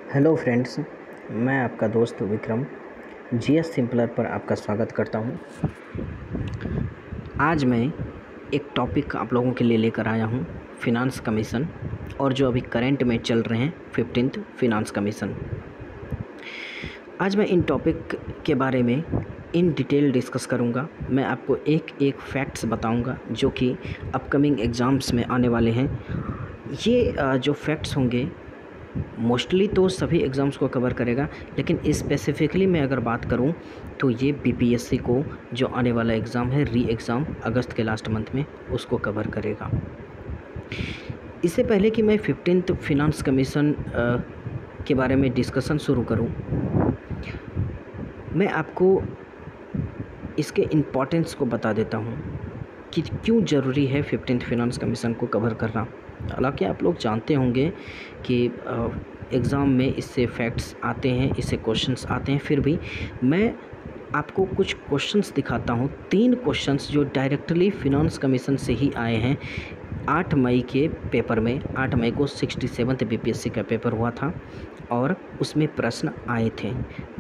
Hello friends, मैं आपका दोस्त विक्रम जीएस सिंपलर पर आपका स्वागत करता हूं। आज मैं एक टॉपिक आप लोगों के लिए लेकर आया हूं, फिनांस कमीशन और जो अभी करंट में चल रहे हैं 15th फिनांस कमीशन। आज मैं इन टॉपिक के बारे में इन डिटेल डिस्कस करूंगा। मैं आपको एक एक फैक्ट्स बताऊंगा जो कि अपकमिंग एग्ज़ाम्स में आने वाले हैं। ये जो फैक्ट्स होंगे मोस्टली तो सभी एग्ज़ाम्स को कवर करेगा, लेकिन स्पेसिफिकली मैं अगर बात करूं तो ये बीपीएससी को जो आने वाला एग्ज़ाम है री एग्ज़ाम अगस्त के लास्ट मंथ में उसको कवर करेगा। इससे पहले कि मैं 15th फिनांस कमीशन के बारे में डिस्कशन शुरू करूं, मैं आपको इसके इम्पोर्टेंस को बता देता हूं कि क्यों ज़रूरी है 15th फिनांस कमीशन को कवर करना। हालांकि आप लोग जानते होंगे कि एग्ज़ाम में इससे फैक्ट्स आते हैं, इससे क्वेश्चंस आते हैं, फिर भी मैं आपको कुछ क्वेश्चंस दिखाता हूं। 3 क्वेश्चंस जो डायरेक्टली फिनांस कमीशन से ही आए हैं 8 मई के पेपर में। 8 मई को 67th बीपीएससी का पेपर हुआ था और उसमें प्रश्न आए थे,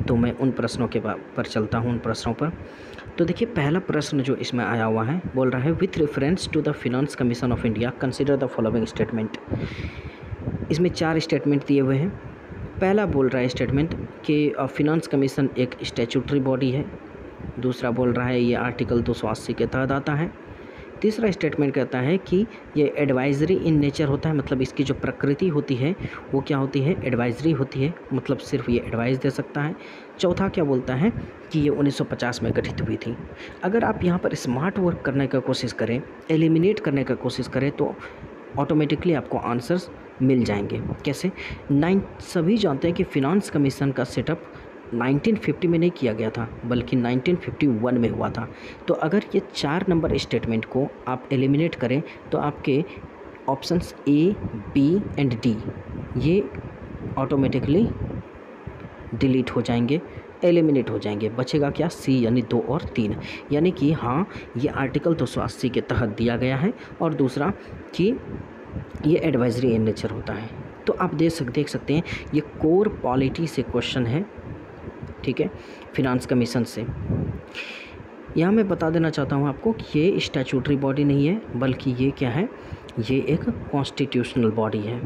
तो मैं उन प्रश्नों के पर चलता हूँ। उन प्रश्नों पर तो देखिए, पहला प्रश्न जो इसमें आया हुआ है बोल रहा है with reference to the finance commission of India consider the following statement. इसमें 4 स्टेटमेंट दिए हुए हैं। पहला बोल रहा है स्टेटमेंट कि फिनांस कमीशन एक स्टैट्यूटरी बॉडी है। दूसरा बोल रहा है ये आर्टिकल 280 के तहत आता है। तीसरा स्टेटमेंट कहता है कि ये एडवाइजरी इन नेचर होता है, मतलब इसकी जो प्रकृति होती है वो क्या होती है, एडवाइजरी होती है, मतलब सिर्फ ये एडवाइस दे सकता है। चौथा क्या बोलता है कि ये 1950 में गठित हुई थी। अगर आप यहाँ पर स्मार्ट वर्क करने का कोशिश करें, एलिमिनेट करने का कोशिश करें, तो ऑटोमेटिकली आपको आंसर्स मिल जाएंगे। कैसे? सभी जानते हैं कि फिनांस कमीशन का सेटअप 1950 में नहीं किया गया था, बल्कि 1951 में हुआ था। तो अगर ये 4 नंबर स्टेटमेंट को आप एलिमिनेट करें तो आपके options A, B and D ये ऑटोमेटिकली डिलीट हो जाएंगे, एलिमिनेट हो जाएंगे। बचेगा क्या? सी, यानी 2 और 3। यानी कि हाँ, ये आर्टिकल 280 के तहत दिया गया है, और दूसरा कि ये एडवाइजरी इन नेचर होता है। तो आप देख सकते हैं ये कोर पॉलिटी से क्वेश्चन है, ठीक है, फिनांस कमीशन से। यहाँ मैं बता देना चाहता हूँ आपको कि ये स्टैट्यूटरी बॉडी नहीं है, बल्कि ये क्या है, ये एक कॉन्स्टिट्यूशनल बॉडी है।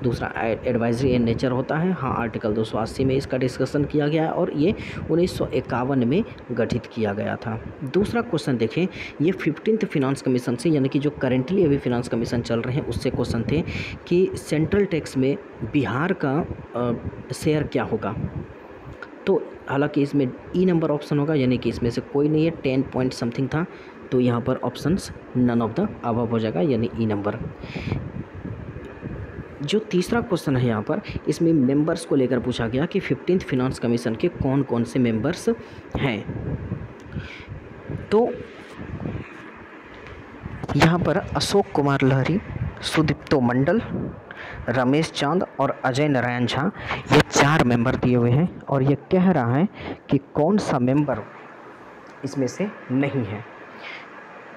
दूसरा एडवाइजरी इन नेचर होता है, हाँ, आर्टिकल 280 में इसका डिस्कशन किया गया है और ये 1951 में गठित किया गया था। दूसरा क्वेश्चन देखें, ये 15th फिनांस कमीशन से, यानी कि जो करेंटली अभी फिनांस कमीशन चल रहे हैं उससे क्वेश्चन थे कि सेंट्रल टैक्स में बिहार का शेयर क्या होगा। तो हालांकि इसमें ई नंबर ऑप्शन होगा, यानी कि इसमें से कोई नहीं है, 10 पॉइंट समथिंग था, तो यहाँ पर options none of the above हो जाएगा, यानी ई नंबर। जो तीसरा क्वेश्चन है यहाँ पर, इसमें मेंबर्स को लेकर पूछा गया कि 15th फिनांस कमीशन के कौन कौन से मेंबर्स हैं। तो यहाँ पर अशोक कुमार लहरी, सुदीप्तो मंडल, रमेश चांद और अजय नारायण झा, ये 4 मेंबर दिए हुए हैं, और ये कह रहा है कि कौन सा मेंबर इसमें से नहीं है।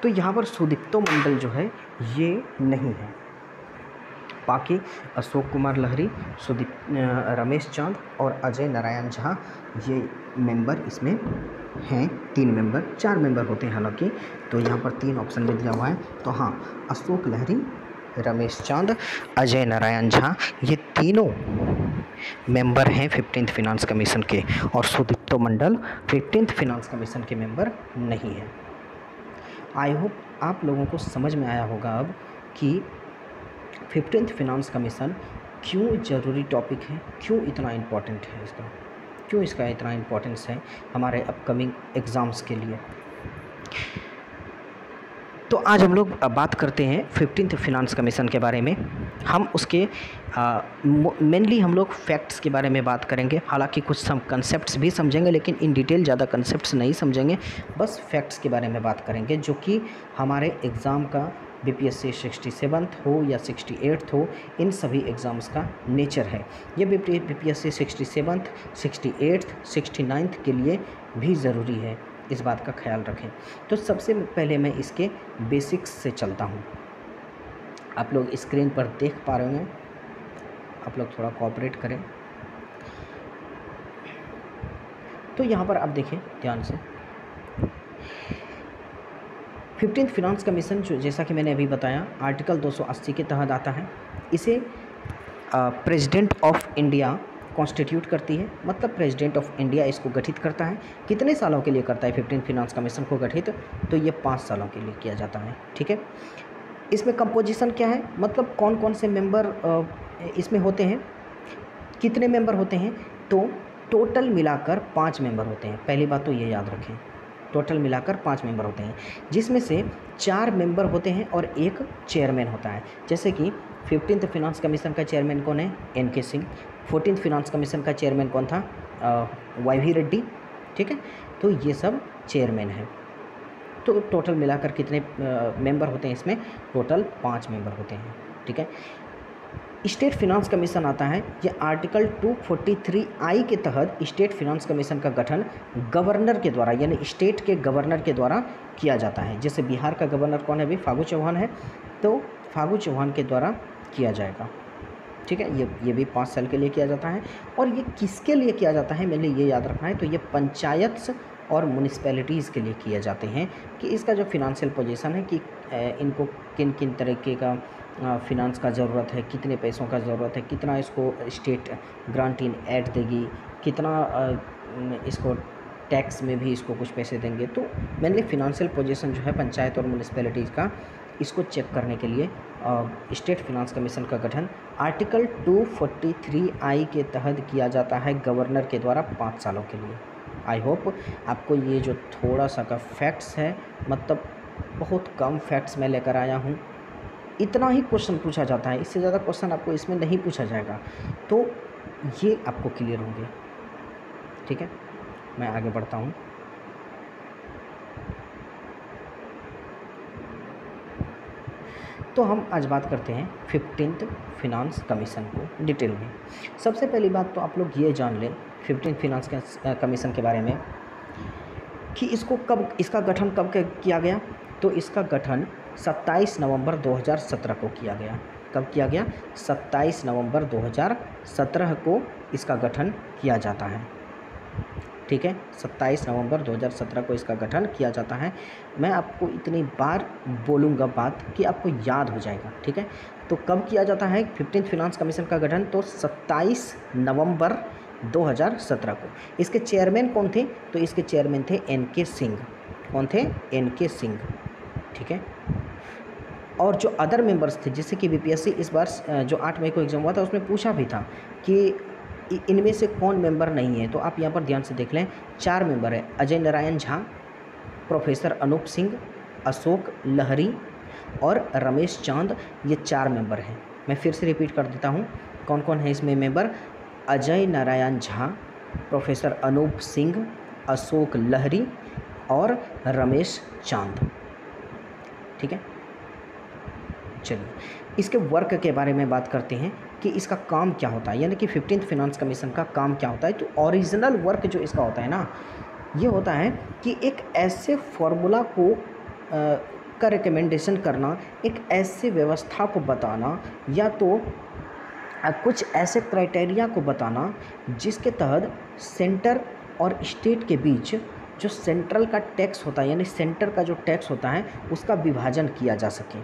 तो यहाँ पर सुदीप्तो मंडल जो है ये नहीं है, बाकी अशोक कुमार लहरी, रमेश चांद और अजय नारायण झा ये मेंबर इसमें हैं। 3 मेंबर, 4 मेंबर होते हैं हालांकि, तो यहाँ पर 3 ऑप्शन में दिया हुआ है। तो हाँ, अशोक लहरी, रमेश चांद, अजय नारायण झा ये तीनों मेंबर हैं 15th फिनांस कमीशन के, और सुदीप्तो मंडल 15th फिनांस कमीशन के मेंबर नहीं है। आई होप आप लोगों को समझ में आया होगा अब कि 15th फिनांस कमीशन क्यों ज़रूरी टॉपिक है, क्यों इतना इम्पोर्टेंट है, क्यों इसका इतना इम्पोर्टेंस है हमारे अपकमिंग एग्ज़ाम्स के लिए। तो आज हम लोग बात करते हैं 15th फिनांस कमीशन के बारे में। हम उसके मेनली हम लोग फैक्ट्स के बारे में बात करेंगे, हालांकि कुछ सम कंसेप्ट्स भी समझेंगे, लेकिन इन डिटेल ज़्यादा कंसेप्ट्स नहीं समझेंगे, बस फैक्ट्स के बारे में बात करेंगे, जो कि हमारे एग्ज़ाम का बीपीएससी 67th हो या 68th हो, इन सभी एग्ज़ाम्स का नेचर है। ये बीपीएससी 67th, 68th, 69th के लिए भी ज़रूरी है, इस बात का ख्याल रखें। तो सबसे पहले मैं इसके बेसिक्स से चलता हूँ। आप लोग स्क्रीन पर देख पा रहे हैं, आप लोग थोड़ा कोऑपरेट करें। तो यहाँ पर आप देखें ध्यान से, 15th फिनांस कमीशन जो जैसा कि मैंने अभी बताया आर्टिकल 280 के तहत आता है। इसे प्रेसिडेंट ऑफ इंडिया कॉन्स्टिट्यूट करती है, मतलब प्रेसिडेंट ऑफ इंडिया इसको गठित करता है। कितने सालों के लिए करता है 15th फिनांस कमीशन को गठित? तो ये 5 सालों के लिए किया जाता है। ठीक है, इसमें कंपोजिशन क्या है, मतलब कौन कौन से मेंबर इसमें होते हैं, कितने मेंबर होते हैं? तो टोटल मिलाकर 5 मेंबर होते हैं। पहली बात तो ये याद रखें, टोटल मिलाकर 5 मेंबर होते हैं, जिसमें से 4 मेंबर होते हैं और एक चेयरमैन होता है। जैसे कि 15th फिनांस कमीशन का चेयरमैन कौन है? NK Singh. 14th finance commission का चेयरमैन कौन था? YV रेड्डी। ठीक है, तो ये सब चेयरमैन हैं। तो टोटल मिलाकर कितने मेंबर होते हैं इसमें? टोटल 5 मेंबर होते हैं। ठीक है, स्टेट फिनांस कमीशन आता है, ये आर्टिकल 243I के तहत स्टेट फिनांस कमीशन का गठन गवर्नर के द्वारा, यानी स्टेट के गवर्नर के द्वारा किया जाता है। जैसे बिहार का गवर्नर कौन है? अभी फागू चौहान है, तो फागू चौहान के द्वारा किया जाएगा। ठीक है, ये भी 5 साल के लिए किया जाता है। और ये किसके लिए किया जाता है, मैंने ये याद रखना है। तो ये पंचायत और म्यूनिसिपैलिटीज़ के लिए किए जाते हैं कि इसका जो फिनंशियल पोजीशन है कि इनको किन किन तरीके का फिनांस का ज़रूरत है, कितने पैसों का ज़रूरत है, कितना इसको स्टेट ग्रांट इन एड देगी, कितना इसको टैक्स में भी इसको कुछ पैसे देंगे। तो मेनली फिनंशियल पोजीशन जो है पंचायत और म्यूनिसिपैलिटीज़ का, इसको चेक करने के लिए स्टेट फिनांस कमीशन का गठन आर्टिकल 243I के तहत किया जाता है गवर्नर के द्वारा 5 सालों के लिए। आई होप आपको ये जो थोड़ा सा का फैक्ट्स है, मतलब बहुत कम फैक्ट्स मैं लेकर आया हूँ, इतना ही क्वेश्चन पूछा जाता है, इससे ज़्यादा क्वेश्चन आपको इसमें नहीं पूछा जाएगा, तो ये आपको क्लियर होंगे। ठीक है, मैं आगे बढ़ता हूँ। तो हम आज बात करते हैं 15th फिनांस कमीशन को डिटेल में। सबसे पहली बात तो आप लोग ये जान लें 15th फिनांस कमीशन के बारे में कि इसका गठन कब किया गया। तो इसका गठन 27 नवंबर 2017 को किया गया। कब किया गया? 27 नवंबर 2017 को इसका गठन किया जाता है। ठीक है, 27 नवंबर 2017 को इसका गठन किया जाता है। मैं आपको इतनी बार बोलूँगा बात कि आपको याद हो जाएगा। ठीक है, तो कब किया जाता है 15th फिनांस कमीशन का गठन? तो 27 नवंबर 2017 को। इसके चेयरमैन कौन थे? तो इसके चेयरमैन थे NK सिंह। कौन थे? NK सिंह। ठीक है, और जो अदर मेंबर्स थे, जैसे कि BPSC इस बार जो 8 मई को एग्ज़ाम हुआ था उसमें पूछा भी था कि इनमें से कौन मेंबर नहीं है। तो आप यहाँ पर ध्यान से देख लें, 4 मेंबर है, अजय नारायण झा, प्रोफेसर अनूप सिंह, अशोक लहरी और रमेश चांद, ये 4 मेंबर हैं। मैं फिर से रिपीट कर देता हूँ, कौन कौन है इसमें मेंबर? अजय नारायण झा, प्रोफेसर अनूप सिंह, अशोक लहरी और रमेश चांद। ठीक है, चलिए इसके वर्क के बारे में बात करते हैं कि इसका काम क्या होता है, यानी कि 15th फिनांस कमीशन का काम क्या होता है। तो ओरिजिनल वर्क जो इसका होता है ना, ये होता है कि एक ऐसे फॉर्मूला को का रिकमेंडेशन करना, एक ऐसे व्यवस्था को बताना, या तो कुछ ऐसे क्राइटेरिया को बताना जिसके तहत सेंटर और स्टेट के बीच जो सेंट्रल का टैक्स होता है, यानी सेंटर का जो टैक्स होता है उसका विभाजन किया जा सके।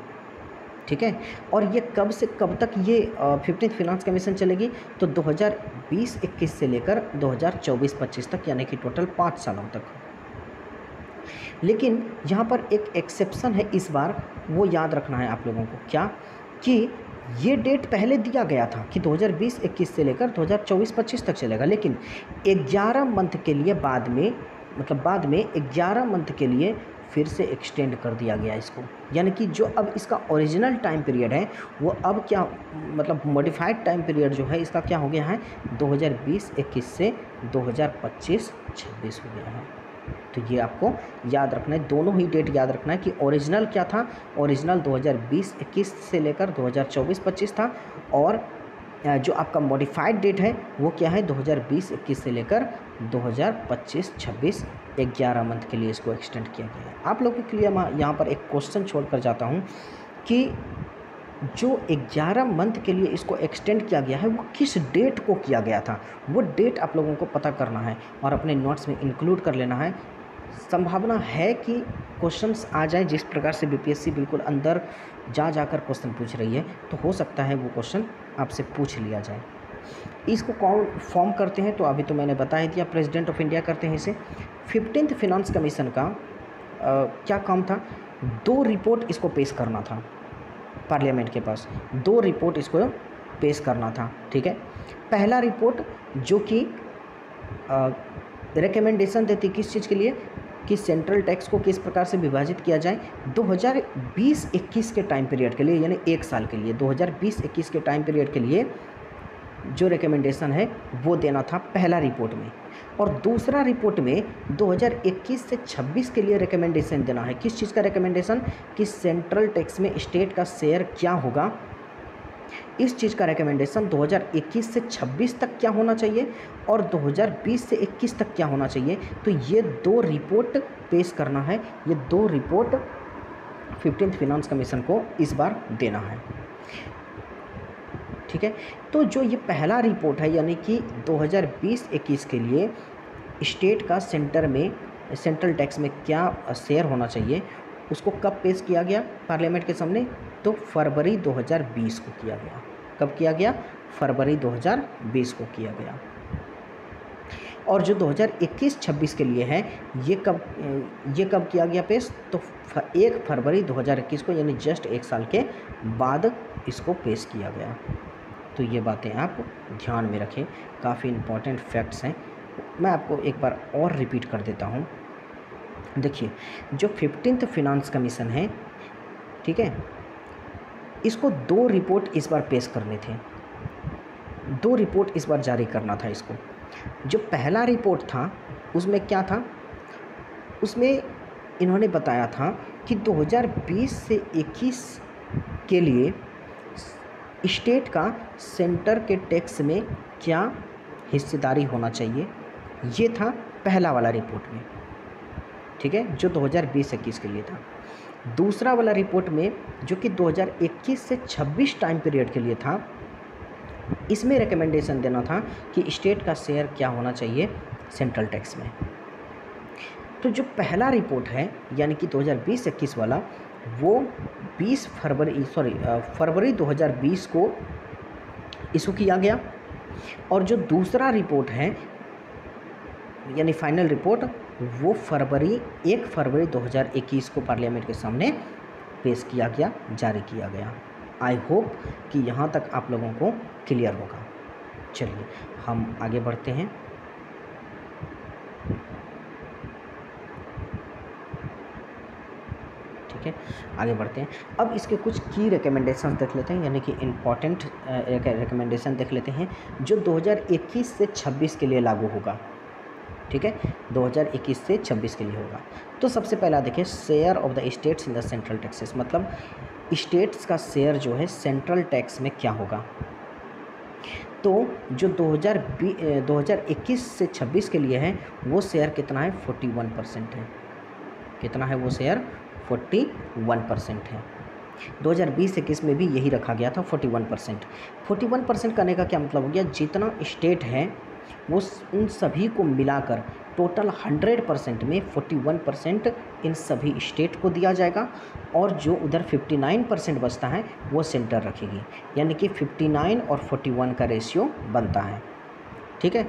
ठीक है, और ये कब से कब तक ये 15th फिनांस कमीशन चलेगी? तो 2020-21 से लेकर 2024-25 तक, यानी कि टोटल 5 सालों तक। लेकिन यहाँ पर एक एक्सेप्शन है इस बार, वो याद रखना है आप लोगों को। क्या? कि ये डेट पहले दिया गया था कि 2020-21 से लेकर 2024-25 तक चलेगा, लेकिन 11 मंथ के लिए बाद में 11 मंथ के लिए फिर से एक्सटेंड कर दिया गया इसको। यानी कि जो अब इसका ओरिजिनल टाइम पीरियड है वो अब क्या, मतलब मॉडिफाइड टाइम पीरियड जो है इसका क्या हो गया है? 2020-21 से 2025-26 हो गया है। तो ये आपको याद रखना है, दोनों ही डेट याद रखना है कि ओरिजिनल क्या था। ओरिजिनल 2020-21 से लेकर 2024-25 था, और जो आपका मॉडिफाइड डेट है वो क्या है? 2020-21 से लेकर 2025-26, 11 मंथ के लिए इसको एक्सटेंड किया गया है। आप लोगों के लिए मैं यहाँ पर एक क्वेश्चन छोड़कर जाता हूँ कि जो 11 मंथ के लिए इसको एक्सटेंड किया गया है वो किस डेट को किया गया था, वो डेट आप लोगों को पता करना है और अपने नोट्स में इंक्लूड कर लेना है। संभावना है कि क्वेश्चन्स आ जाए, जिस प्रकार से बीपीएससी बिल्कुल अंदर जा जाकर क्वेश्चन पूछ रही है, तो हो सकता है वो क्वेश्चन आपसे पूछ लिया जाए। इसको कौन फॉर्म करते हैं, तो अभी तो मैंने बता ही दिया, प्रेसिडेंट ऑफ इंडिया करते हैं इसे। 15th फिनांस कमीशन का क्या काम था, 2 रिपोर्ट इसको पेश करना था पार्लियामेंट के पास, 2 रिपोर्ट इसको पेश करना था। ठीक है, पहला रिपोर्ट जो कि रिकमेंडेशन देती किस चीज़ के लिए, कि सेंट्रल टैक्स को किस प्रकार से विभाजित किया जाए 2020-21 के टाइम पीरियड के लिए, यानी 1 साल के लिए, 2020-21 के टाइम पीरियड के लिए जो रिकमेंडेशन है वो देना था पहला रिपोर्ट में। और दूसरा रिपोर्ट में 2021 से 26 के लिए रिकमेंडेशन देना है। किस चीज़ का रिकमेंडेशन, कि सेंट्रल टैक्स में स्टेट का शेयर क्या होगा, इस चीज़ का रिकमेंडेशन 2021 से 26 तक क्या होना चाहिए और 2020 से 21 तक क्या होना चाहिए। तो ये 2 रिपोर्ट पेश करना है, ये 2 रिपोर्ट 15th फिनांस कमीशन को इस बार देना है। ठीक है, तो जो ये पहला रिपोर्ट है, यानी कि 2020-21 के लिए स्टेट का सेंट्रल टैक्स में क्या शेयर होना चाहिए, उसको कब पेश किया गया पार्लियामेंट के सामने, तो फरवरी 2020 को किया गया। कब किया गया, फरवरी 2020 को किया गया। और जो 2021-26 के लिए है, ये कब किया गया पेश, तो 1 फरवरी 2021 को, यानी जस्ट 1 साल के बाद इसको पेश किया गया। तो ये बातें आप ध्यान में रखें, काफ़ी इम्पॉर्टेंट फैक्ट्स हैं। मैं आपको एक बार और रिपीट कर देता हूँ। देखिए, जो 15th फिनांस कमीशन है, ठीक है, इसको 2 रिपोर्ट इस बार पेश करने थे, 2 रिपोर्ट इस बार जारी करना था इसको। जो पहला रिपोर्ट था उसमें क्या था, उसमें इन्होंने बताया था कि 2020 से 21 के लिए स्टेट का सेंटर के टैक्स में क्या हिस्सेदारी होना चाहिए, ये था पहला वाला रिपोर्ट में। ठीक है, जो 2020-21 के लिए था। दूसरा वाला रिपोर्ट में जो कि 2021 से 26 टाइम पीरियड के लिए था, इसमें रिकमेंडेशन देना था कि स्टेट का शेयर क्या होना चाहिए सेंट्रल टैक्स में। तो जो पहला रिपोर्ट है, यानी कि 2020-21 वाला, वो फरवरी 2020 को इशू किया गया। और जो दूसरा रिपोर्ट है, यानी फाइनल रिपोर्ट, वो 1 फरवरी 2021 को पार्लियामेंट के सामने पेश किया गया, जारी किया गया। आई होप कि यहाँ तक आप लोगों को क्लियर होगा। चलिए हम आगे बढ़ते हैं। ठीक है, आगे बढ़ते हैं। अब इसके कुछ की रिकमेंडेशन देख लेते हैं, यानी कि इम्पॉर्टेंट रिकमेंडेशन देख लेते हैं जो 2021 से 26 के लिए लागू होगा। ठीक है, 2021 से 26 के लिए होगा। तो सबसे पहला देखिए, share of the states in the central taxes, मतलब स्टेट्स का शेयर जो है सेंट्रल टैक्स में क्या होगा। तो जो 2021 से 26 के लिए है, वो शेयर कितना है, 41% है। कितना है वो शेयर, 41% है। 2020-21 में भी यही रखा गया था, 41%। 41% करने का क्या मतलब हो गया, जितना स्टेट है वो उन सभी को मिलाकर टोटल 100% में 41% इन सभी स्टेट को दिया जाएगा, और जो उधर 59% बचता है वो सेंटर रखेगी, यानी कि 59 और 41 का रेशियो बनता है। ठीक है,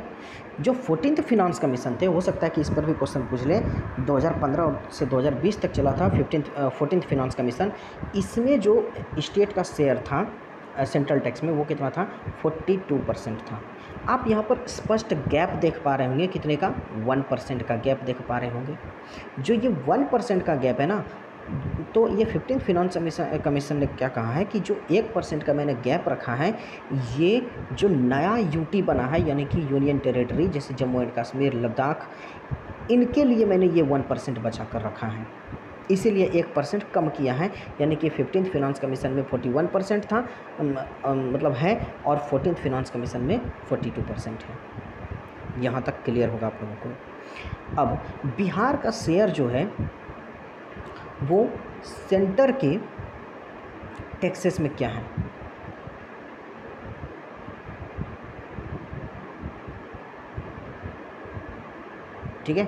जो 14th फिनांस कमीशन थे, हो सकता है कि इस पर भी क्वेश्चन पूछ ले, 2015 से 2020 तक चला था 14th फिनांस कमीशन। इसमें जो स्टेट का शेयर था सेंट्रल टैक्स में, वो कितना था, 42% था। आप यहाँ पर स्पष्ट गैप देख पा रहे होंगे, कितने का, 1% का गैप देख पा रहे होंगे। जो ये 1% का गैप है ना, तो ये 15th फिनांस कमीशन ने क्या कहा है कि जो 1% का मैंने गैप रखा है, ये जो नया यूटी बना है, यानी कि यूनियन टेरिटरी, जैसे जम्मू एंड कश्मीर, लद्दाख, इनके लिए मैंने ये 1% बचा कर रखा है, इसीलिए 1% कम किया है। यानी कि 15th फिनांस कमीशन में 41% था, मतलब है, और 14th फिनांस कमीशन में 42% है। यहाँ तक क्लियर होगा आप लोगों को। अब बिहार का शेयर जो है वो सेंटर के टैक्सेस में क्या है। ठीक है,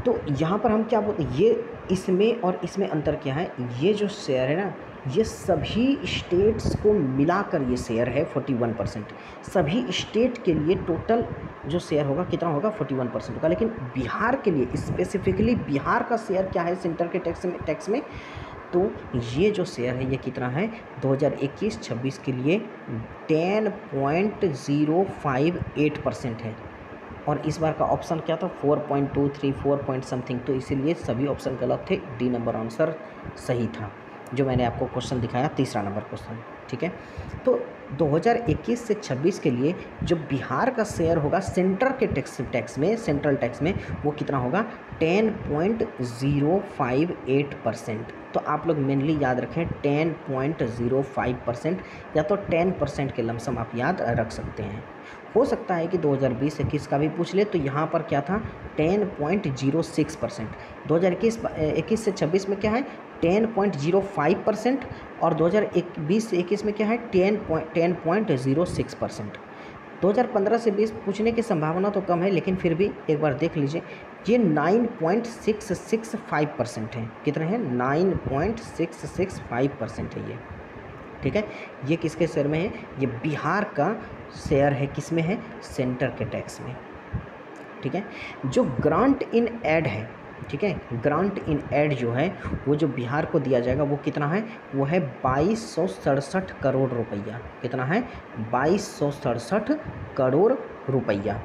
तो यहाँ पर हम क्या बोलते हैं, ये इसमें और इसमें अंतर क्या है, ये जो शेयर है ना, ये सभी स्टेट्स को मिलाकर ये शेयर है 41%। सभी स्टेट के लिए टोटल जो शेयर होगा कितना होगा, 41% होगा। लेकिन बिहार के लिए स्पेसिफिकली बिहार का शेयर क्या है सेंटर के टैक्स में, तो ये जो शेयर है ये कितना है 2021-26 के लिए 10.058% है। और इस बार का ऑप्शन क्या था, 4.23, 4 पॉइंट समथिंग, तो इसीलिए सभी ऑप्शन गलत थे, डी नंबर आंसर सही था जो मैंने आपको क्वेश्चन दिखाया, तीसरा नंबर क्वेश्चन। ठीक है, तो 2021 से 26 के लिए जो बिहार का शेयर होगा सेंटर के टैक्स में, सेंट्रल टैक्स में, वो कितना होगा 10.058%। तो आप लोग मेनली याद रखें 10.05%, या तो 10% के लमसम आप याद रख सकते हैं। हो सकता है कि 2020-21 का भी पूछ ले, तो यहाँ पर क्या था 10.06%। 2021 से 26 में क्या है 10.05%, और 2020 से 21 में क्या है 10.06%। 2015 से 20 पूछने की संभावना तो कम है, लेकिन फिर भी एक बार देख लीजिए, ये 9.665% है। कितना है 9.665% है ये। ठीक है, ये किसके शेयर में है, ये बिहार का शेयर है, किस में है, सेंटर के टैक्स में। ठीक है, जो ग्रांट इन एड है, ठीक है, ग्रांट इन एड जो है वो जो बिहार को दिया जाएगा वो कितना है, वो है 2267 करोड़ रुपया। कितना है 2267 करोड़ रुपया।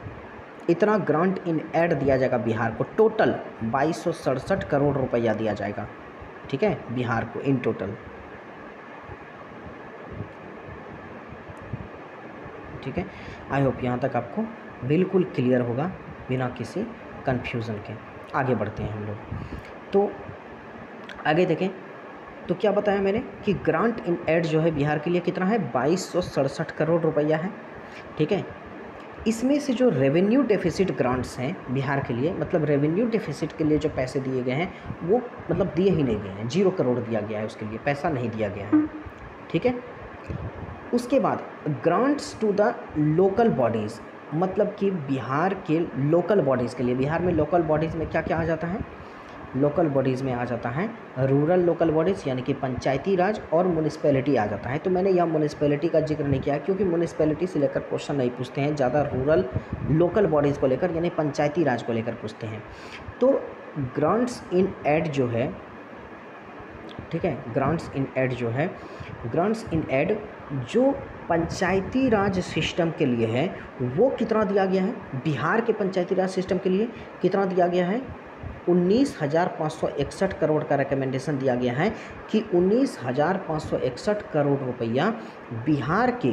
इतना ग्रांट इन एड दिया जाएगा बिहार को, टोटल 2267 करोड़ रुपया दिया जाएगा। ठीक है, बिहार को इन टोटल। ठीक है, आई होप यहाँ तक आपको बिल्कुल क्लियर होगा बिना किसी कन्फ्यूज़न के। आगे बढ़ते हैं हम लोग, तो आगे देखें तो क्या बताया मैंने कि ग्रांट इन एड जो है बिहार के लिए कितना है 2267 करोड़ रुपया है। ठीक है, इसमें से जो रेवेन्यू डेफिसिट ग्रांट्स हैं बिहार के लिए, मतलब रेवेन्यू डेफिसिट के लिए जो पैसे दिए गए हैं वो मतलब दिए ही नहीं गए हैं, 0 करोड़ दिया गया है, उसके लिए पैसा नहीं दिया गया है। ठीक है, उसके बाद grants to the local bodies, मतलब कि बिहार के लोकल बॉडीज़ के लिए, बिहार में लोकल बॉडीज़ में क्या क्या आ जाता है, लोकल बॉडीज़ में आ जाता है रूरल लोकल बॉडीज़ यानी कि पंचायती राज, और म्यूनिसिपैलिटी आ जाता है। तो मैंने यह म्यूनिसिपैलिटी का जिक्र नहीं किया क्योंकि म्यूनिसिपैलिटी से लेकर क्वेश्चन नहीं पूछते हैं, ज़्यादा रूरल लोकल बॉडीज़ को लेकर यानी पंचायती राज को लेकर पूछते हैं। तो ग्रांट्स इन एड जो है, ठीक है, ग्रांट्स इन एड जो है, ग्रांट्स इन एड जो पंचायती राज सिस्टम के लिए है वो कितना दिया गया है, बिहार के पंचायती राज सिस्टम के लिए कितना दिया गया है 19,561 करोड़ का रिकमेंडेशन दिया गया है कि 19,561 करोड़ रुपया बिहार के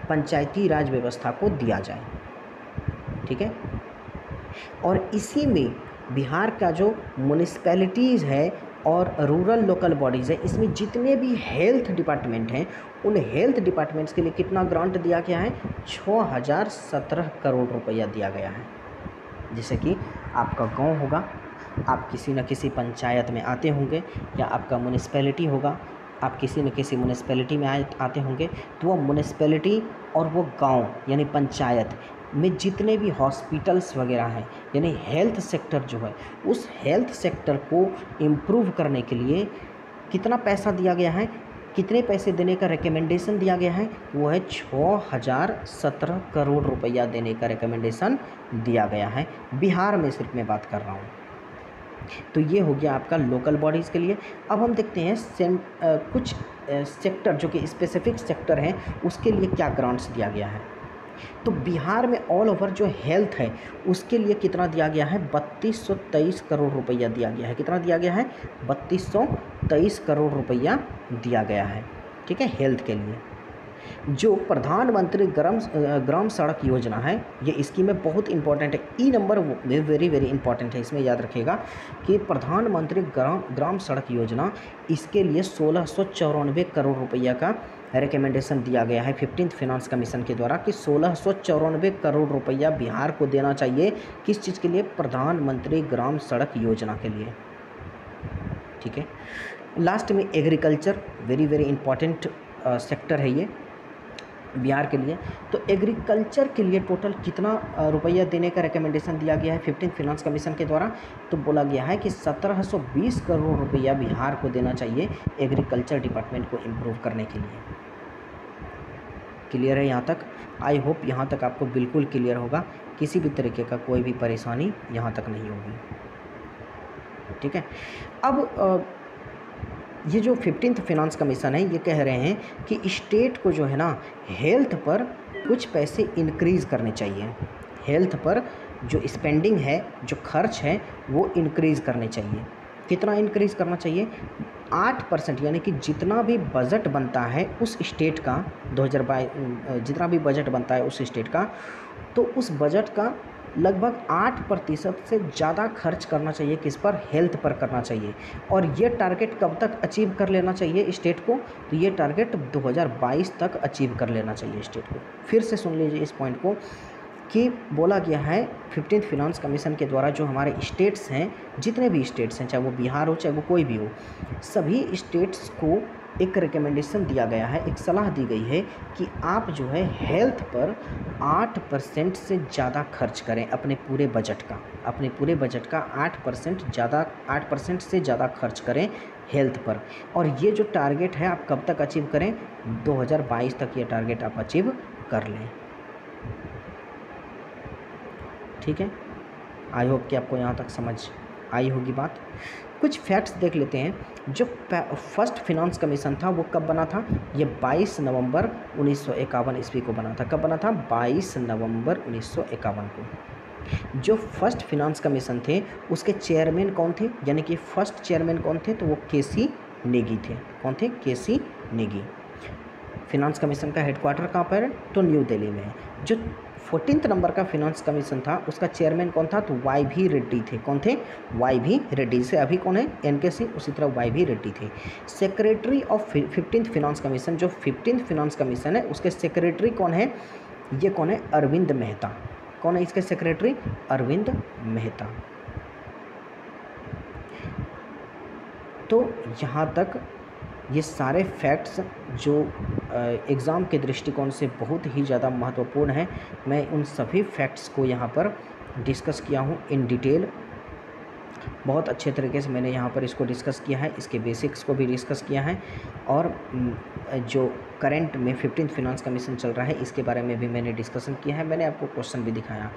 पंचायती राज व्यवस्था को दिया जाए। ठीक है, और इसी में बिहार का जो म्यूनिसिपैलिटीज़ है और रूरल लोकल बॉडीज़ है, इसमें जितने भी हेल्थ डिपार्टमेंट हैं उन हेल्थ डिपार्टमेंट्स के लिए कितना ग्रांट दिया गया है 6,017 करोड़ रुपया दिया गया है। जैसे कि आपका गांव होगा, आप किसी न किसी पंचायत में आते होंगे, या आपका म्यूनिसिपैलिटी होगा, आप किसी न किसी म्यूनिसिपैलिटी में आते होंगे, तो वो म्यूनिसिपैलिटी और वो गांव यानी पंचायत में जितने भी हॉस्पिटल्स वगैरह हैं यानी हेल्थ सेक्टर जो है, उस हेल्थ सेक्टर को इम्प्रूव करने के लिए कितना पैसा दिया गया है, कितने पैसे देने का रिकमेंडेशन दिया गया है, वो है 6,017 करोड़ रुपया देने का रिकमेंडेशन दिया गया है। बिहार में सिर्फ मैं बात कर रहा हूँ। तो ये हो गया आपका लोकल बॉडीज़ के लिए। अब हम देखते हैं कुछ सेक्टर जो कि स्पेसिफिक सेक्टर हैं उसके लिए क्या ग्रांट्स दिया गया है। तो बिहार में ऑल ओवर जो हेल्थ है उसके लिए कितना दिया गया है 3223 करोड़ रुपया दिया गया है। कितना दिया गया है 3223 करोड़ रुपया दिया गया है। ठीक है, हेल्थ के लिए। जो प्रधानमंत्री ग्राम सड़क योजना है, ये स्कीम में बहुत इंपॉर्टेंट है, ई नंबर वेरी वेरी इंपॉर्टेंट है, इसमें याद रखिएगा कि प्रधानमंत्री ग्राम सड़क योजना, इसके लिए 1694 करोड़ रुपया का रिकमेंडेशन दिया गया है 15th फिनांस कमीशन के द्वारा कि 1694 करोड़ रुपया बिहार को देना चाहिए। किस चीज़ के लिए? प्रधानमंत्री ग्राम सड़क योजना के लिए। ठीक है, लास्ट में agriculture, very very important sector है ये बिहार के लिए। तो एग्रीकल्चर के लिए टोटल कितना रुपया देने का रिकमेंडेशन दिया गया है 15th फिनांस कमीशन के द्वारा? तो बोला गया है कि 1720 करोड़ रुपया बिहार को देना चाहिए एग्रीकल्चर डिपार्टमेंट को इम्प्रूव करने के लिए। क्लियर है यहाँ तक? आई होप यहाँ तक आपको बिल्कुल क्लियर होगा, किसी भी तरीके का कोई भी परेशानी यहाँ तक नहीं होगी। ठीक है, अब ये जो 15th फिनांस कमीशन है ये कह रहे हैं कि स्टेट को जो है ना हेल्थ पर कुछ पैसे इंक्रीज़ करने चाहिए। हेल्थ पर जो स्पेंडिंग है, जो खर्च है, वो इंक्रीज़ करने चाहिए। कितना इंक्रीज़ करना चाहिए? 8%, यानी कि जितना भी बजट बनता है उस स्टेट का 2022 जितना भी बजट बनता है उस स्टेट का, तो उस बजट का लगभग 8% से ज़्यादा खर्च करना चाहिए। किस पर? हेल्थ पर करना चाहिए। और ये टारगेट कब तक अचीव कर लेना चाहिए स्टेट को? तो ये टारगेट 2022 तक अचीव कर लेना चाहिए स्टेट को। फिर से सुन लीजिए इस पॉइंट को कि बोला गया है 15th फिनांस कमीशन के द्वारा जो हमारे स्टेट्स हैं, जितने भी स्टेट्स हैं, चाहे वो बिहार हो चाहे वो कोई भी हो, सभी स्टेट्स को एक रिकमेंडेशन दिया गया है, एक सलाह दी गई है कि आप जो है हेल्थ पर 8% से ज़्यादा खर्च करें अपने पूरे बजट का। अपने पूरे बजट का 8% से ज़्यादा खर्च करें हेल्थ पर। और ये जो टारगेट है आप कब तक अचीव करें? 2022 तक ये टारगेट आप अचीव कर लें। ठीक है, आई होप कि आपको यहाँ तक समझ आई होगी बात। कुछ फैक्ट्स देख लेते हैं। जो फर्स्ट फिनांस कमीशन था वो कब बना था? ये 22 नवंबर 1951 ईस्वी को बना था। कब बना था? 22 नवंबर 1951 को। जो फर्स्ट फिनांस कमीशन थे उसके चेयरमैन कौन थे? यानी कि फर्स्ट चेयरमैन कौन थे? तो वो केसी नेगी थे। कौन थे? केसी नेगी। फिनांस कमीशन का हेडक्वार्टर कहाँ पर है? तो न्यू दिल्ली में है। जो 14th नंबर का फिनांस कमीशन था उसका चेयरमैन कौन था? तो वाई भी रेड्डी थे। कौन थे? वाई भी रेड्डी। से अभी कौन है? एनकेसी, उसी तरह वाई भी रेड्डी थे। Secretary of 15th finance commission, जो 15th फिनांस कमीशन है उसके सेक्रेटरी कौन है? ये कौन है? अरविंद मेहता। कौन है इसके सेक्रेटरी? अरविंद मेहता। तो यहाँ तक ये सारे फैक्ट्स जो एग्ज़ाम के दृष्टिकोण से बहुत ही ज़्यादा महत्वपूर्ण है, मैं उन सभी फैक्ट्स को यहाँ पर डिस्कस किया हूँ इन डिटेल। बहुत अच्छे तरीके से मैंने यहाँ पर इसको डिस्कस किया है, इसके बेसिक्स को भी डिस्कस किया है। और जो करंट में 15th फिनांस कमीशन चल रहा है इसके बारे में भी मैंने डिस्कशन किया है। मैंने आपको क्वेश्चन भी दिखाया।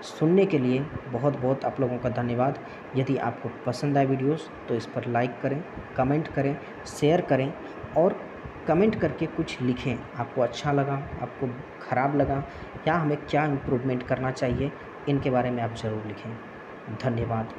सुनने के लिए बहुत बहुत आप लोगों का धन्यवाद। यदि आपको पसंद आए वीडियोस तो इस पर लाइक करें, कमेंट करें, शेयर करें और कमेंट करके कुछ लिखें। आपको अच्छा लगा, आपको ख़राब लगा, या हमें क्या इम्प्रूवमेंट करना चाहिए, इनके बारे में आप ज़रूर लिखें। धन्यवाद।